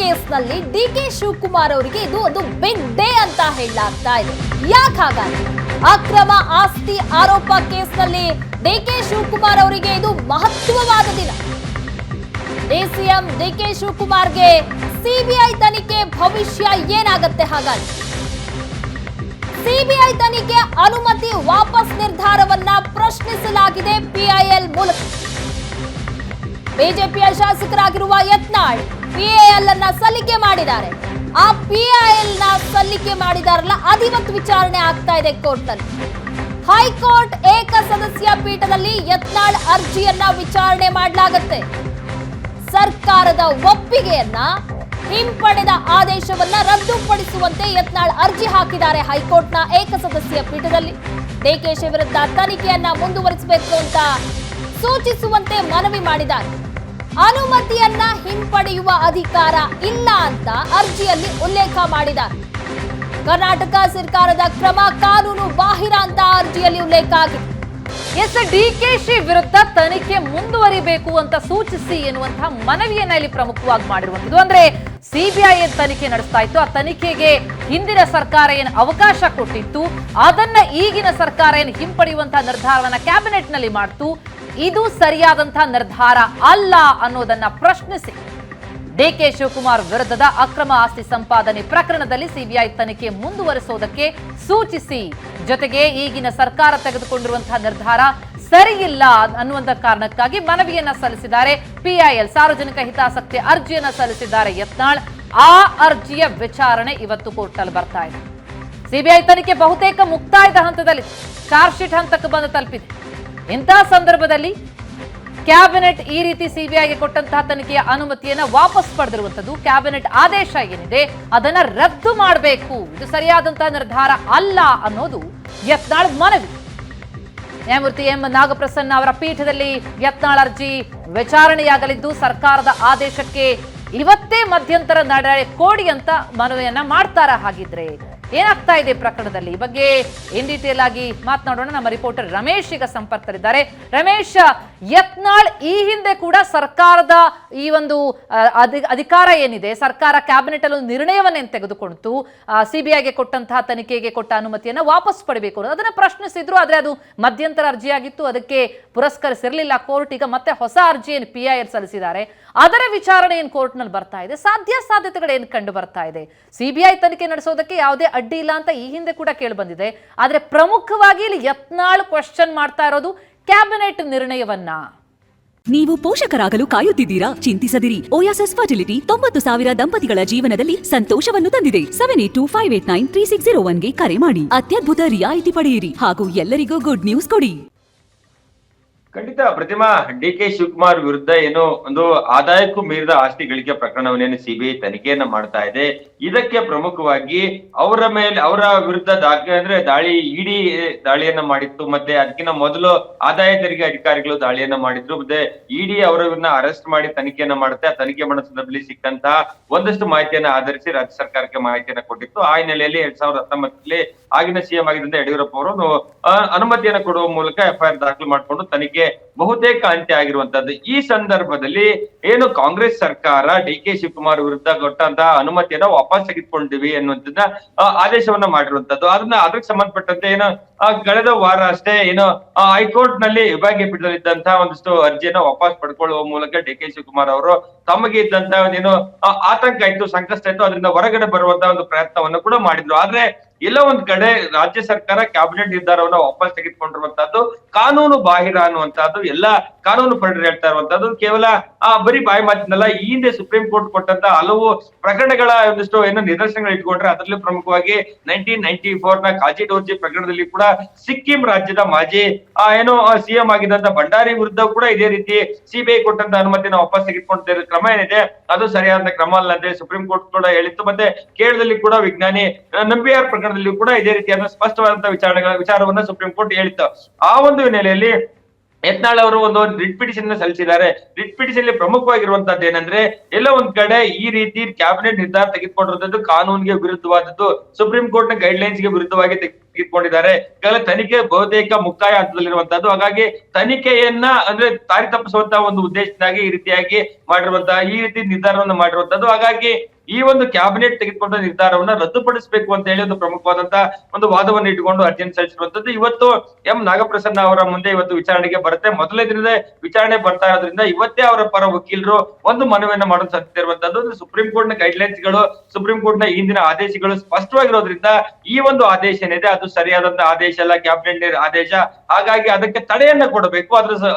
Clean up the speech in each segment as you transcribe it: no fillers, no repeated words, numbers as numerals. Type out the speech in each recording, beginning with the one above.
ಕೇಸ್ನಲ್ಲಿ ಡಿಕೆ ಶಿವಕುಮಾರ್ ಅವರಿಗೆ ಇದು ಒಂದು ಬಿಗ್ ಡೇ ಅಂತ ಹೇಳಲಾಗ್ತಾ ಇದೆ. ಯಾಕೆ ಹಾಗಾದ್ರೆ ಅಕ್ರಮ ಆಸ್ತಿ ಆರೋಪ ಕೇಸ್ನಲ್ಲಿ ಡಿಕೆ ಶಿವಕುಮಾರ್ ಅವರಿಗೆ ಇದು ಮಹತ್ವವಾದ ದಿನ. ಡಿಸಿಎಂ ಡಿಕೆ ಶಿವಕುಮಾರ್ಗೆ ಸಿಬಿಐ ತನಿಖೆ ಭವಿಷ್ಯ ಏನಾಗುತ್ತೆ? ಹಾಗಾದ್ರೆ ಸಿಬಿಐ ತನಿಖೆ ಅನುಮತಿ ವಾಪಸ್ ನಿರ್ಧಾರವನ್ನ ಪ್ರಶ್ನಿಸಲಾಗಿದೆ ಪಿಐಎಲ್ ಮೂಲಕ. ಬಿಜೆಪಿಯ ಶಾಸಕರಾಗಿರುವ ಯತ್ನಾಳ್ ಪಿಐಎಲ್ ಅನ್ನ ಸಲ್ಲಿಕೆ ಮಾಡಿದ್ದಾರೆ. ಆ ಪಿಐಎಲ್ ನ ಸಲ್ಲಿಕೆ ಮಾಡಿದಾರಲ್ಲ, ಅದಿವತ್ತು ವಿಚಾರಣೆ ಆಗ್ತಾ ಇದೆ ಕೋರ್ಟ್ ನಲ್ಲಿ. ಹೈಕೋರ್ಟ್ ಏಕಸದಸ್ಯ ಪೀಠದಲ್ಲಿ ಯತ್ನಾಳ್ ಅರ್ಜಿಯನ್ನ ವಿಚಾರಣೆ ಮಾಡಲಾಗುತ್ತೆ. ಸರ್ಕಾರದ ಒಪ್ಪಿಗೆಯನ್ನ ಹಿಂಪಡೆದ ಆದೇಶವನ್ನ ರದ್ದುಪಡಿಸುವಂತೆ ಯತ್ನಾಳ್ ಅರ್ಜಿ ಹಾಕಿದ್ದಾರೆ ಹೈಕೋರ್ಟ್ನ ಏಕಸದಸ್ಯ ಪೀಠದಲ್ಲಿ. ಡಿಕೆಶಿ ವಿರುದ್ಧ ತನಿಖೆಯನ್ನ ಮುಂದುವರಿಸಬೇಕು ಅಂತ ಸೂಚಿಸುವಂತೆ ಮನವಿ ಮಾಡಿದ್ದಾರೆ. ಅನುಮತಿಯನ್ನ ಹಿಂಪಡೆಯುವ ಅಧಿಕಾರ ಇಲ್ಲ ಅಂತ ಅರ್ಜಿಯಲ್ಲಿ ಉಲ್ಲೇಖ ಮಾಡಿದ್ದಾರೆ. ಕರ್ನಾಟಕ ಸರ್ಕಾರದ ಕ್ರಮ ಕಾನೂನು ಬಾಹಿರ ಅಂತ ಅರ್ಜಿಯಲ್ಲಿ ಉಲ್ಲೇಖ ಆಗಿದೆ. ಡಿಕೆಶಿ ವಿರುದ್ಧ ತನಿಖೆ ಮುಂದುವರಿಬೇಕು ಅಂತ ಸೂಚಿಸಿ ಎನ್ನುವಂತಹ ಮನವಿಯನ್ನ ಇಲ್ಲಿ ಪ್ರಮುಖವಾಗಿ ಮಾಡಿರುವಂತದ್ದು. ಅಂದ್ರೆ ಸಿಬಿಐ ಏನ್ ತನಿಖೆ ನಡೆಸ್ತಾ ಇತ್ತು, ಆ ತನಿಖೆಗೆ ಹಿಂದಿನ ಸರ್ಕಾರ ಏನು ಅವಕಾಶ ಕೊಟ್ಟಿತ್ತು, ಅದನ್ನ ಈಗಿನ ಸರ್ಕಾರ ಏನು ಹಿಂಪಡೆಯುವಂತಹ ನಿರ್ಧಾರವನ್ನ ಕ್ಯಾಬಿನೆಟ್ ನಲ್ಲಿ ಮಾಡ್ತು, ಇದು ಸರಿಯಾದಂತಹ ನಿರ್ಧಾರ ಅಲ್ಲ ಅನ್ನೋದನ್ನ ಪ್ರಶ್ನಿಸಿ ಡಿಕೆ ಶಿವಕುಮಾರ್ ವಿರುದ್ಧದ ಅಕ್ರಮ ಆಸ್ತಿ ಸಂಪಾದನೆ ಪ್ರಕರಣದಲ್ಲಿ ಸಿಬಿಐ ತನಿಖೆ ಮುಂದುವರಿಸುವುದಕ್ಕೆ ಸೂಚಿಸಿ, ಜೊತೆಗೆ ಈಗಿನ ಸರ್ಕಾರ ತೆಗೆದುಕೊಂಡಿರುವಂತಹ ನಿರ್ಧಾರ ಸರಿಯಿಲ್ಲ ಅನ್ನುವಂತ ಕಾರಣಕ್ಕಾಗಿ ಮನವಿಯನ್ನ ಸಲ್ಲಿಸಿದ್ದಾರೆ ಪಿಐಎಲ್. ಸಾರ್ವಜನಿಕ ಹಿತಾಸಕ್ತಿ ಅರ್ಜಿಯನ್ನ ಸಲ್ಲಿಸಿದ್ದಾರೆ ಯತ್ನಾಳ್. ಆ ಅರ್ಜಿಯ ವಿಚಾರಣೆ ಇವತ್ತು ಕೋರ್ಟ್ ಅಲ್ಲಿ ಬರ್ತಾ ಇದೆ. ಸಿಬಿಐ ತನಿಖೆ ಬಹುತೇಕ ಮುಕ್ತಾಯದ ಹಂತದಲ್ಲಿ ಚಾರ್ಜ್ ಶೀಟ್ ಹಂತಕ್ಕೆ ಬಂದು ತಲುಪಿದೆ. ಇಂತಹ ಸಂದರ್ಭದಲ್ಲಿ ಕ್ಯಾಬಿನೆಟ್ ಈ ರೀತಿ ಸಿಬಿಐಗೆ ಕೊಟ್ಟಂತಹ ತನಿಖೆಯ ಅನುಮತಿಯನ್ನ ವಾಪಸ್ ಪಡೆದಿರುವಂತದ್ದು. ಕ್ಯಾಬಿನೆಟ್ ಆದೇಶ ಏನಿದೆ ಅದನ್ನ ರದ್ದು ಮಾಡಬೇಕು, ಇದು ಸರಿಯಾದಂತಹ ನಿರ್ಧಾರ ಅಲ್ಲ ಅನ್ನೋದು ಯತ್ನಾಳ್ ಮನವಿ. ನ್ಯಾಯಮೂರ್ತಿ ಎಂ ನಾಗಪ್ರಸನ್ನ ಅವರ ಪೀಠದಲ್ಲಿ ಯತ್ನಾಳ್ ಅರ್ಜಿ ವಿಚಾರಣೆಯಾಗಲಿದ್ದು, ಸರ್ಕಾರದ ಆದೇಶಕ್ಕೆ ಇವತ್ತೇ ಮಧ್ಯಂತರ ನಡೆ ಕೊಡಿ ಅಂತ ಮನವಿಯನ್ನ ಮಾಡ್ತಾರ. ಹಾಗಿದ್ರೆ ಏನಾಗ್ತಾ ಇದೆ ಪ್ರಕರಣದಲ್ಲಿ? ಈ ಬಗ್ಗೆ ಇನ್ ಡೀಟೇಲ್ ಆಗಿ ಮಾತನಾಡೋಣ. ನಮ್ಮ ರಿಪೋರ್ಟರ್ ರಮೇಶ್ ಈಗ ಸಂಪರ್ಕದಲ್ಲಿದ್ದಾರೆ. ರಮೇಶ್, ಯತ್ನಾಳ್ ಈ ಹಿಂದೆ ಕೂಡ ಸರ್ಕಾರದ ಈ ಒಂದು ಅಧಿಕಾರ ಏನಿದೆ, ಸರ್ಕಾರ ಕ್ಯಾಬಿನೆಟ್ ಅಲ್ಲಿ ಒಂದು ನಿರ್ಣಯವನ್ನೇನು ತೆಗೆದುಕೊಂಡು ಸಿಬಿಐಗೆ ಕೊಟ್ಟಂತಹ ತನಿಖೆಗೆ ಕೊಟ್ಟ ಅನುಮತಿಯನ್ನ ವಾಪಸ್ ಪಡಿಬೇಕು ಅನ್ನೋದು ಅದನ್ನ ಪ್ರಶ್ನಿಸಿದ್ರು. ಆದ್ರೆ ಅದು ಮಧ್ಯಂತರ ಅರ್ಜಿಯಾಗಿತ್ತು, ಅದಕ್ಕೆ ಪುರಸ್ಕರಿಸಿರಲಿಲ್ಲ ಕೋರ್ಟ್. ಈಗ ಮತ್ತೆ ಹೊಸ ಅರ್ಜಿಯನ್ನು ಪಿಐಎಲ್ ಸಲ್ಲಿಸಿದ್ದಾರೆ. ಅದರ ವಿಚಾರಣೆ ಏನು ಕೋರ್ಟ್ ನಲ್ಲಿ ಬರ್ತಾ ಇದೆ, ಸಾಧ್ಯತೆಗಳು ಏನು ಕಂಡು ಬರ್ತಾ ಇದೆ? ಸಿಬಿಐ ತನಿಖೆ ನಡೆಸೋದಕ್ಕೆ ಯಾವುದೇ ಅಡ್ಡಿ ಇಲ್ಲ ಅಂತ ಈ ಹಿಂದೆ ಕೂಡ ಕೇಳಿ ಬಂದಿದೆ. ಆದ್ರೆ ಪ್ರಮುಖವಾಗಿ ಇಲ್ಲಿ ಯತ್ನಾಳ್ ಕ್ವೆಶ್ಚನ್ ಮಾಡ್ತಾ ಇರೋದು ಕ್ಯಾಬಿನೆಟ್ ನಿರ್ಣಯವನ್ನ. ನೀವು ಪೋಷಕರಾಗಲು ಕಾಯುತ್ತಿದ್ದೀರಾ? ಚಿಂತಿಸದಿರಿ. ಓಯಾಸಿಸ್ ಫರ್ಟಿಲಿಟಿ 90,000 ದಂಪತಿಗಳ ಜೀವನದಲ್ಲಿ ಸಂತೋಷವನ್ನು ತಂದಿದೆ. 7825893601ಗೆ ಕರೆ ಮಾಡಿ. ಅತ್ಯದ್ಭುತ ರಿಯಾಯಿತಿ ಪಡೆಯಿರಿ ಹಾಗೂ ಎಲ್ಲರಿಗೂ ಗುಡ್ ನ್ಯೂಸ್ ಕೊಡಿ. ಖಂಡಿತ ಪ್ರತಿಮಾ, ಡಿಕೆ ಶಿವಕುಮಾರ್ ವಿರುದ್ಧ ಏನೋ ಒಂದು ಆದಾಯಕ್ಕೂ ಮೀರಿದ ಆಸ್ತಿ ಗಳಿಕೆ ಪ್ರಕರಣವನ್ನೇನು ಸಿಬಿಐ ತನಿಖೆಯನ್ನ ಮಾಡ್ತಾ ಇದೆ. ಇದಕ್ಕೆ ಪ್ರಮುಖವಾಗಿ ಅವರ ವಿರುದ್ಧ ಇಡಿ ದಾಳಿಯನ್ನ ಮಾಡಿತ್ತು. ಮತ್ತೆ ಅದಕ್ಕಿಂತ ಮೊದಲು ಆದಾಯ ತೆರಿಗೆ ಅಧಿಕಾರಿಗಳು ದಾಳಿಯನ್ನ ಮಾಡಿದ್ರು. ಮತ್ತೆ ಇಡಿ ಅವರನ್ನ ಅರೆಸ್ಟ್ ಮಾಡಿ ತನಿಖೆಯನ್ನ ಮಾಡುತ್ತೆ. ಆ ತನಿಖೆ ಮಾಡೋ ಸಂದರ್ಭದಲ್ಲಿ ಸಿಕ್ಕಂತಹ ಒಂದಷ್ಟು ಮಾಹಿತಿಯನ್ನ ಆಧರಿಸಿ ರಾಜ್ಯ ಸರ್ಕಾರಕ್ಕೆ ಮಾಹಿತಿಯನ್ನ ಕೊಟ್ಟಿತ್ತು. ಆ ಹಿನ್ನೆಲೆಯಲ್ಲಿ 2019 ಆಗಿನ ಸಿಎಂ ಆಗಿದ್ದಂತ ಯಡಿಯೂರಪ್ಪ ಅವರು ಅನುಮತಿಯನ್ನ ಕೊಡುವ ಮೂಲಕ ಎಫ್ಐಆರ್ ದಾಖಲು ಮಾಡಿಕೊಂಡು ತನಿಖೆ ಬಹುತೇಕ ಅಂತ್ಯ ಆಗಿರುವಂತದ್ದು. ಈ ಸಂದರ್ಭದಲ್ಲಿ ಏನು ಕಾಂಗ್ರೆಸ್ ಸರ್ಕಾರ ಡಿಕೆ ಶಿವಕುಮಾರ್ ವಿರುದ್ಧ ಕೊಟ್ಟಂತಹ ಅನುಮತಿಯನ್ನ ವಾಪಸ್ ತೆಗೆದುಕೊಂಡಿವಿ ಅನ್ನುವಂಥದ್ದನ್ನ ಆದೇಶವನ್ನ ಮಾಡಿರುವಂತದ್ದು. ಅದಕ್ಕೆ ಸಂಬಂಧಪಟ್ಟಂತೆ ಏನೋ ಕಳೆದ ವಾರ ಅಷ್ಟೇ ಏನೋ ಹೈಕೋರ್ಟ್ ನಲ್ಲಿ ವಿಭಾಗೀಯ ಪೀಠದಲ್ಲಿದ್ದಂತಹ ಒಂದಷ್ಟು ಅರ್ಜಿಯನ್ನ ವಾಪಸ್ ಪಡ್ಕೊಳ್ಳುವ ಮೂಲಕ ಡಿಕೆ ಶಿವಕುಮಾರ್ ಅವರು ತಮಗೆ ಇದ್ದಂತಹ ಒಂದೇನು ಆತಂಕ ಇತ್ತು, ಸಂಕಷ್ಟ ಇತ್ತು, ಅದರಿಂದ ಹೊರಗಡೆ ಬರುವಂತಹ ಒಂದು ಪ್ರಯತ್ನವನ್ನು ಕೂಡ ಮಾಡಿದ್ರು. ಆದ್ರೆ ಎಲ್ಲ ಒಂದ್ ಕಡೆ ರಾಜ್ಯ ಸರ್ಕಾರ ಕ್ಯಾಬಿನೆಟ್ ನಿರ್ಧಾರವನ್ನ ವಾಪಸ್ ತೆಗೆದುಕೊಂಡಿರುವಂತಹದ್ದು ಕಾನೂನು ಬಾಹಿರ ಅನ್ನುವಂತಹದ್ದು ಎಲ್ಲ ಕಾನೂನು ಪಡೆರು ಹೇಳ್ತಾ ಇರುವಂತಹದ್ದು. ಕೇವಲ ಬರೀ ಬಾಯಿ ಮಾತಿನಲ್ಲ, ಈ ಹಿಂದೆ ಸುಪ್ರೀಂ ಕೋರ್ಟ್ ಕೊಟ್ಟಂತ ಹಲವು ಪ್ರಕರಣಗಳ ಒಂದಿಷ್ಟು ಏನೋ ನಿದರ್ಶನಗಳು ಇಟ್ಕೊಂಡ್ರೆ ಅದರಲ್ಲಿ ಪ್ರಮುಖವಾಗಿ 1994 ಕಾಜಿ ಡೋರ್ಜಿ ಪ್ರಕರಣದಲ್ಲಿ ಕೂಡ ಸಿಕ್ಕಿಂ ರಾಜ್ಯದ ಮಾಜಿ ಸಿಎಂ ಆಗಿದ್ದಂತ ಭಂಡಾರಿ ವಿರುದ್ಧ ಕೂಡ ಇದೇ ರೀತಿ ಸಿಬಿಐ ಕೊಟ್ಟಂತ ಅನುಮತಿನ ವಾಪಸ್ ತೆಗೆದುಕೊಂಡಿದ್ದ ಕ್ರಮ ಏನಿದೆ ಅದು ಸರಿಯಾದ ಕ್ರಮ ಅಲ್ಲ ಅಂತ ಸುಪ್ರೀಂ ಕೋರ್ಟ್ ಕೂಡ ಹೇಳಿತ್ತು. ಮತ್ತೆ ಕೇರಳದಲ್ಲಿ ಕೂಡ ವಿಜ್ಞಾನಿ ನಂಬಿಯಾರ್ ಪ್ರಕರಣದಲ್ಲಿ ಕೂಡ ಇದೇ ರೀತಿಯಾದ ಸ್ಪಷ್ಟವಾದಂತಹ ವಿಚಾರವನ್ನ ಸುಪ್ರೀಂ ಕೋರ್ಟ್ ಹೇಳಿತ್ತು. ಆ ಒಂದು ಹಿನ್ನೆಲೆಯಲ್ಲಿ ಯತ್ನಾಳ್ ಅವರು ಒಂದು ರಿಟ್ ಪಿಟಿಷನ್ ಸಲ್ಲಿಸಿದ್ದಾರೆ. ರಿಟ್ ಪಿಟಿಷನ್ ಪ್ರಮುಖವಾಗಿರುವಂತದ್ದು ಏನಂದ್ರೆ ಎಲ್ಲ ಒಂದ್ ಕಡೆ ಈ ರೀತಿ ಕ್ಯಾಬಿನೆಟ್ ನಿರ್ಧಾರ ತೆಗೆದುಕೊಂಡಿರುವಂತದ್ದು ಕಾನೂನಿಗೆ ವಿರುದ್ಧವಾದದ್ದು, ಸುಪ್ರೀಂ ಕೋರ್ಟ್ ನ ಗೈಡ್ ಲೈನ್ಸ್ ಗೆ ವಿರುದ್ಧವಾಗಿ ತೆಗೆದುಕೊಂಡಿದ್ದಾರೆ. ಈಗಾಗಲೇ ತನಿಖೆ ಬಹುತೇಕ ಮುಕ್ತಾಯ ಹಂತದಲ್ಲಿರುವಂತದ್ದು. ಹಾಗಾಗಿ ತನಿಖೆಯನ್ನ ಅಂದ್ರೆ ದಾರಿ ತಪ್ಪಿಸುವಂತಹ ಒಂದು ಉದ್ದೇಶಕ್ಕಾಗಿ ಈ ರೀತಿಯಾಗಿ ಈ ರೀತಿ ನಿರ್ಧಾರವನ್ನು ಮಾಡಿರುವಂತದ್ದು. ಹಾಗಾಗಿ ಈ ಒಂದು ಕ್ಯಾಬಿನೆಟ್ ತೆಗೆದುಕೊಂಡ ನಿರ್ಧಾರವನ್ನ ರದ್ದುಪಡಿಸಬೇಕು ಅಂತ ಹೇಳಿ ಒಂದು ಪ್ರಮುಖವಾದಂತಹ ಒಂದು ವಾದವನ್ನು ಇಟ್ಟುಕೊಂಡು ಅರ್ಜಿಯನ್ನು ಸಲ್ಲಿಸಿರುವಂತದ್ದು. ಇವತ್ತು ಎಂ ನಾಗಪ್ರಸನ್ನ ಅವರ ಮುಂದೆ ಇವತ್ತು ವಿಚಾರಣೆಗೆ ಬರುತ್ತೆ. ಮೊದಲನೇ ದಿನದ ವಿಚಾರಣೆ ಬರ್ತಾ ಇರೋದ್ರಿಂದ ಇವತ್ತೇ ಅವರ ಪರ ವಕೀಲರು ಒಂದು ಮನವಿಯನ್ನ ಮಾಡಲು ಸಾಧ್ಯತೆ ಇರುವಂತದ್ದು. ಸುಪ್ರೀಂ ಕೋರ್ಟ್ ನ ಗೈಡ್ಲೈನ್ಸ್ ಗಳು, ಸುಪ್ರೀಂ ಕೋರ್ಟ್ ನ ಹಿಂದಿನ ಆದೇಶಗಳು ಸ್ಪಷ್ಟವಾಗಿರೋದ್ರಿಂದ ಈ ಒಂದು ಆದೇಶ ಏನಿದೆ ಅದು ಸರಿಯಾದಂತಹ ಆದೇಶ ಅಲ್ಲ, ಕ್ಯಾಬಿನೆಟ್ ಆದೇಶ. ಹಾಗಾಗಿ ಅದಕ್ಕೆ ತಡೆಯನ್ನ ಕೊಡಬೇಕು.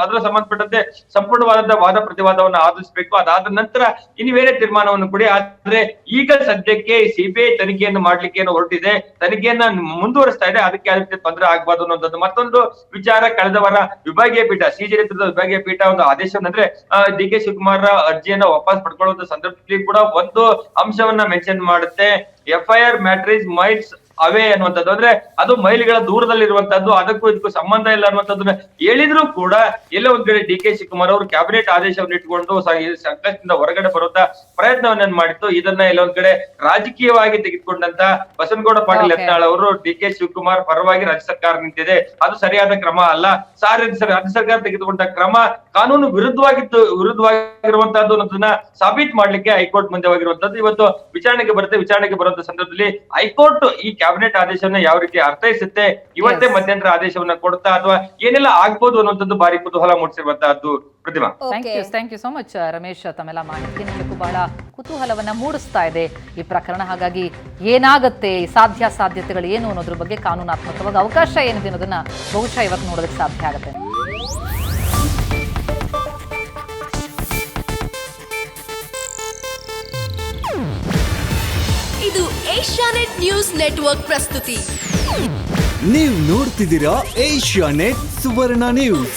ಅದ್ರ ಸಂಬಂಧಪಟ್ಟಂತೆ ಸಂಪೂರ್ಣವಾದಂತಹ ವಾದ ಪ್ರತಿವಾದವನ್ನು ಆಧರಿಸಬೇಕು. ಅದಾದ ನಂತರ ಇನ್ನು ಬೇರೆ ತೀರ್ಮಾನವನ್ನು ಕೊಡಿ. ಆದ್ರೆ ಈಗ ಸದ್ಯಕ್ಕೆ ಸಿಬಿಐ ತನಿಖೆಯನ್ನು ಮಾಡ್ಲಿಕ್ಕೆ ಏನು ಹೊರಟಿದೆ, ತನಿಖೆಯನ್ನ ಮುಂದುವರಿಸ್ತಾ ಇದೆ, ಅದಕ್ಕೆ ಯಾವ ರೀತಿ ತೊಂದರೆ ಆಗ್ಬಾರ್ದು ಅನ್ನೋದು ಮತ್ತೊಂದು ವಿಚಾರ. ಕಳೆದ ವಾರ ವಿಭಾಗೀಯ ಪೀಠ, ಸಿಜೆ ನೇತೃತ್ವದ ವಿಭಾಗೀಯ ಪೀಠ ಒಂದು ಆದೇಶವನ್ನು ಅಂದ್ರೆ ಡಿ ಕೆ ಶಿವಕುಮಾರ್ ಅರ್ಜಿಯನ್ನ ವಾಪಸ್ ಪಡ್ಕೊಳ್ಳುವಂತ ಸಂದರ್ಭದಲ್ಲಿ ಕೂಡ ಒಂದು ಅಂಶವನ್ನ ಮೆನ್ಷನ್ ಮಾಡುತ್ತೆ. FIR ಮ್ಯಾಟ್ರಿಸ್ ಮೈಲ್ಸ್ ಅವೇ ಅನ್ನುವಂಥದ್ದು, ಅಂದ್ರೆ ಅದು ಮೈಲಿಗಳ ದೂರದಲ್ಲಿರುವಂತದ್ದು, ಅದಕ್ಕೂ ಇದಕ್ಕೂ ಸಂಬಂಧ ಇಲ್ಲ ಅನ್ನುವಂಥದ್ದನ್ನ ಹೇಳಿದ್ರು ಕೂಡ ಎಲ್ಲ ಒಂದ್ ಕಡೆ ಡಿ ಕೆ ಶಿವಕುಮಾರ್ ಅವರು ಕ್ಯಾಬಿನೆಟ್ ಆದೇಶವನ್ನು ಇಟ್ಕೊಂಡು ಸಂಕಷ್ಟದಿಂದ ಹೊರಗಡೆ ಬರುವಂತ ಪ್ರಯತ್ನವನ್ನ ಮಾಡಿತ್ತು. ಇದನ್ನ ಎಲ್ಲ ಒಂದ್ ಕಡೆ ರಾಜಕೀಯವಾಗಿ ತೆಗೆದುಕೊಂಡಂತ ಬಸನಗೌಡ ಪಾಟೀಲ್ ಯತ್ನಾಳ್ ಅವರು ಡಿ ಕೆ ಶಿವಕುಮಾರ್ ಪರವಾಗಿ ರಾಜ್ಯ ಸರ್ಕಾರ ನಿಂತಿದೆ, ಅದು ಸರಿಯಾದ ಕ್ರಮ ಅಲ್ಲ, ರಾಜ್ಯ ಸರ್ಕಾರ ತೆಗೆದುಕೊಂಡ ಕ್ರಮ ಕಾನೂನು ವಿರುದ್ಧವಾಗಿರುವಂತಹದ್ದು ಅನ್ನೋದನ್ನ ಸಾಬೀತು ಮಾಡ್ಲಿಕ್ಕೆ ಹೈಕೋರ್ಟ್ ಮುಂದೆ ಹೋಗಿರುವಂತದ್ದು. ಇವತ್ತು ವಿಚಾರಣೆಗೆ ಬರುವಂತ ಸಂದರ್ಭದಲ್ಲಿ ಹೈಕೋರ್ಟ್ ಈ ಕ್ಯಾಬಿನೆಟ್ ಆದೇಶವನ್ನ ಯಾವ ರೀತಿ ಅರ್ಥೈಸುತ್ತೆ, ಇವತ್ತೇ ಮಧ್ಯಂತರ ಆದೇಶವನ್ನ ಕೊಡ್ತಾ ಅಥವಾ ಏನೆಲ್ಲ ಆಗ್ಬೋದು ಅನ್ನುವಂಥದ್ದು ಭಾರಿ ಕುತೂಹಲ ಮೂಡಿಸಿರುವಂತಹದ್ದು. Pratima, thank you so much Ramesh. ತಮ್ಮೆಲ್ಲ ಮಾಹಿತಿ ನಿಜಕ್ಕೂ ಬಹಳ ಕುತೂಹಲವನ್ನ ಮೂಡಿಸ್ತಾ ಇದೆ ಈ ಪ್ರಕರಣ. ಹಾಗಾಗಿ ಏನಾಗುತ್ತೆ, ಸಾಧ್ಯತೆಗಳು ಏನು ಅನ್ನೋದ್ರ ಬಗ್ಗೆ ಕಾನೂನಾತ್ಮಕವಾಗಿ ಅವಕಾಶ ಏನಿದೆ ಅನ್ನೋದನ್ನ ಬಹುಶಃ ಇವತ್ತು ನೋಡೋದಕ್ಕೆ ಸಾಧ್ಯ ಆಗುತ್ತೆ. ಇದು ಏಷ್ಯಾನೆಟ್ ನ್ಯೂಸ್ ನೆಟ್ವರ್ಕ್ ಪ್ರಸ್ತುತಿ. ನೀವು ನೋಡ್ತಿದ್ದೀರಾ ಏಷ್ಯಾನೆಟ್ ಸುವರ್ಣ ನ್ಯೂಸ್.